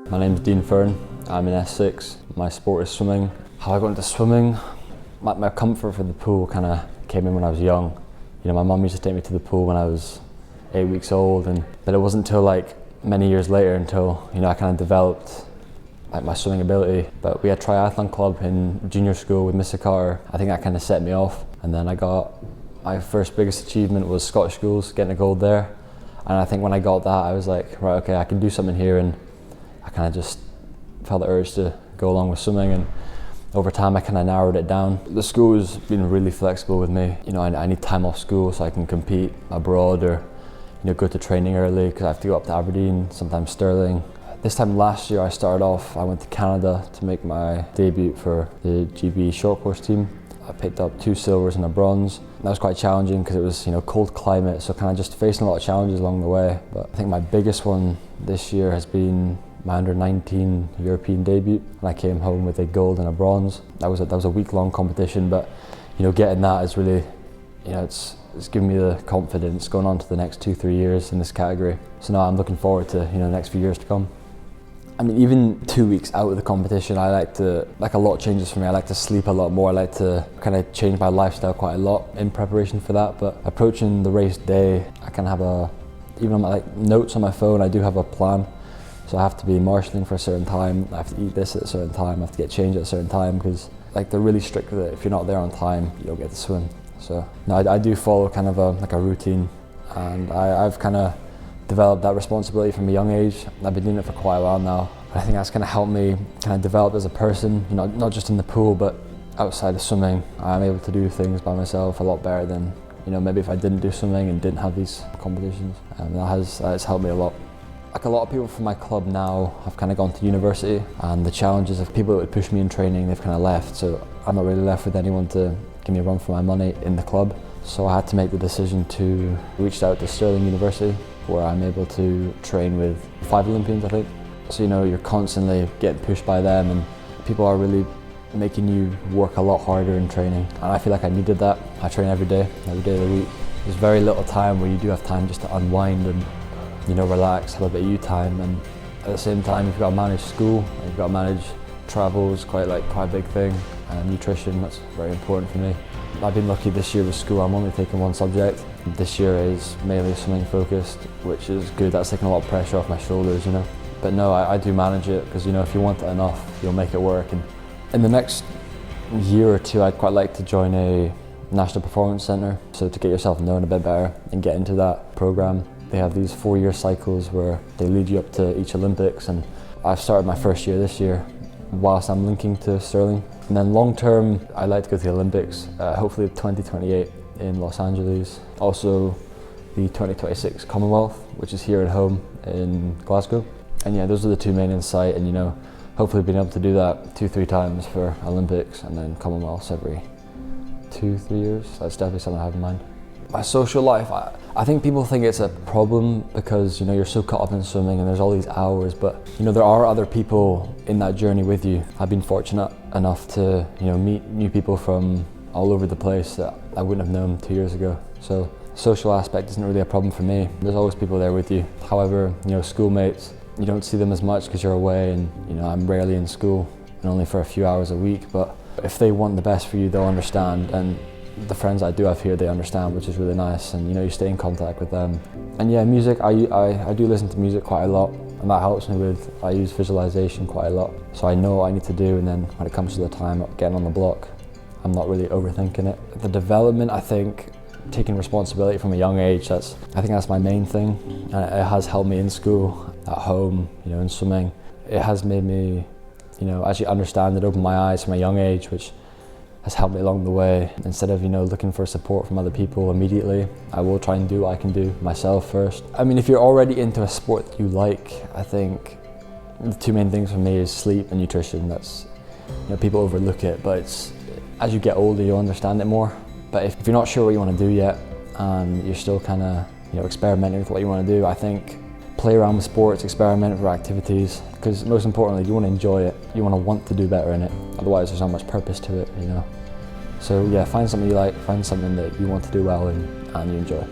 My name's Fearn. I'm in S6. My sport is swimming. How I got into swimming? My comfort for the pool kind of came in when I was young. You know, my mum used to take me to the pool when I was 8 weeks old, and then it wasn't until like many years later until, you know, I kind of developed like my swimming ability. But we had triathlon club in junior school with Mr. Carter. I think that kind of set me off, and then I got my first biggest achievement was Scottish schools, getting a gold there. And I think when I got that, I was like, right, okay, I can do something here, and I kind of just felt the urge to go along with swimming, and over time I kind of narrowed it down. The school has been really flexible with me. You know, I need time off school so I can compete abroad or, you know, go to training early because I have to go up to Aberdeen, sometimes Stirling. This time last year I started off, I went to Canada to make my debut for the GB short course team. I picked up 2 silvers and a bronze. That was quite challenging because it was, you know, cold climate, so kind of just facing a lot of challenges along the way. But I think my biggest one this year has been my under-19 European debut, and I came home with a gold and a bronze. That was a week-long competition, but you know, getting that is really, you know, it's given me the confidence going on to the next 2-3 years in this category. So now I'm looking forward to, you know, the next few years to come. I mean, even 2 weeks out of the competition, I like a lot changes for me. I like to sleep a lot more. I like to kind of change my lifestyle quite a lot in preparation for that. But approaching the race day, I kind of have even on my notes on my phone, I do have a plan. So I have to be marshalling for a certain time. I have to eat this at a certain time. I have to get changed at a certain time because they're really strict with it. If you're not there on time, you don't get to swim. So no, I do follow kind of a routine, and I've kind of developed that responsibility from a young age. I've been doing it for quite a while now. I think that's kind of helped me kind of develop as a person, you know, not just in the pool, but outside of swimming. I'm able to do things by myself a lot better than, you know, maybe if I didn't do swimming and didn't have these competitions. And that has helped me a lot. Like a lot of people from my club now have kind of gone to university, and the challenges of people that would push me in training, they've kind of left. So I'm not really left with anyone to give me a run for my money in the club. So I had to make the decision to reach out to Stirling University, where I'm able to train with 5 Olympians, I think. So, you know, you're constantly getting pushed by them, and people are really making you work a lot harder in training. And I feel like I needed that. I train every day of the week. There's very little time where you do have time just to unwind and, you know, relax, have a bit of you time. And at the same time, you've got to manage school, you've got to manage travels, quite a big thing. And nutrition, that's very important for me. I've been lucky this year with school. I'm only taking 1 subject. This year is mainly swimming focused, which is good. That's taking a lot of pressure off my shoulders, you know. But no, I do manage it because, you know, if you want it enough, you'll make it work. And in the next year or 2, I'd quite like to join a national performance centre, so to get yourself known a bit better and get into that programme. They have these 4-year cycles where they lead you up to each Olympics, and I've started my first year this year whilst I'm linking to Stirling. And then long term, I'd like to go to the Olympics, hopefully 2028 in Los Angeles. Also the 2026 Commonwealth, which is here at home in Glasgow. And yeah, those are the 2 main in sight, and you know, hopefully being able to do that 2-3 times for Olympics and then Commonwealths every 2-3 years. That's definitely something I have in mind. My social life, I think people think it's a problem because, you know, you're so caught up in swimming and there's all these hours, but you know, there are other people in that journey with you. I've been fortunate enough to, you know, meet new people from all over the place that I wouldn't have known 2 years ago. So social aspect isn't really a problem for me. There's always people there with you. However, you know, schoolmates, you don't see them as much because you're away, and you know, I'm rarely in school and only for a few hours a week, but if they want the best for you, they'll understand. And the friends I do have here, they understand, which is really nice, and you know, you stay in contact with them. And yeah, music, I do listen to music quite a lot, and that helps me with, I use visualization quite a lot, so I know what I need to do, and then when it comes to the time of getting on the block, I'm not really overthinking it. The development, I think, taking responsibility from a young age, I think that's my main thing, and it has helped me in school, at home, you know, in swimming. It has made me, you know, actually understand it, open my eyes from a young age, which has helped me along the way. Instead of, you know, looking for support from other people immediately, I will try and do what I can do myself first. I mean, if you're already into a sport that you like, I think the 2 main things for me is sleep and nutrition. That's, you know, people overlook it, but it's, as you get older, you'll understand it more. But if you're not sure what you want to do yet, and you're still kind of, you know, experimenting with what you want to do, I think play around with sports, experiment with activities, because most importantly, you want to enjoy it. You want to do better in it. Otherwise, there's not much purpose to it, you know. So yeah, find something you like, find something that you want to do well in and you enjoy.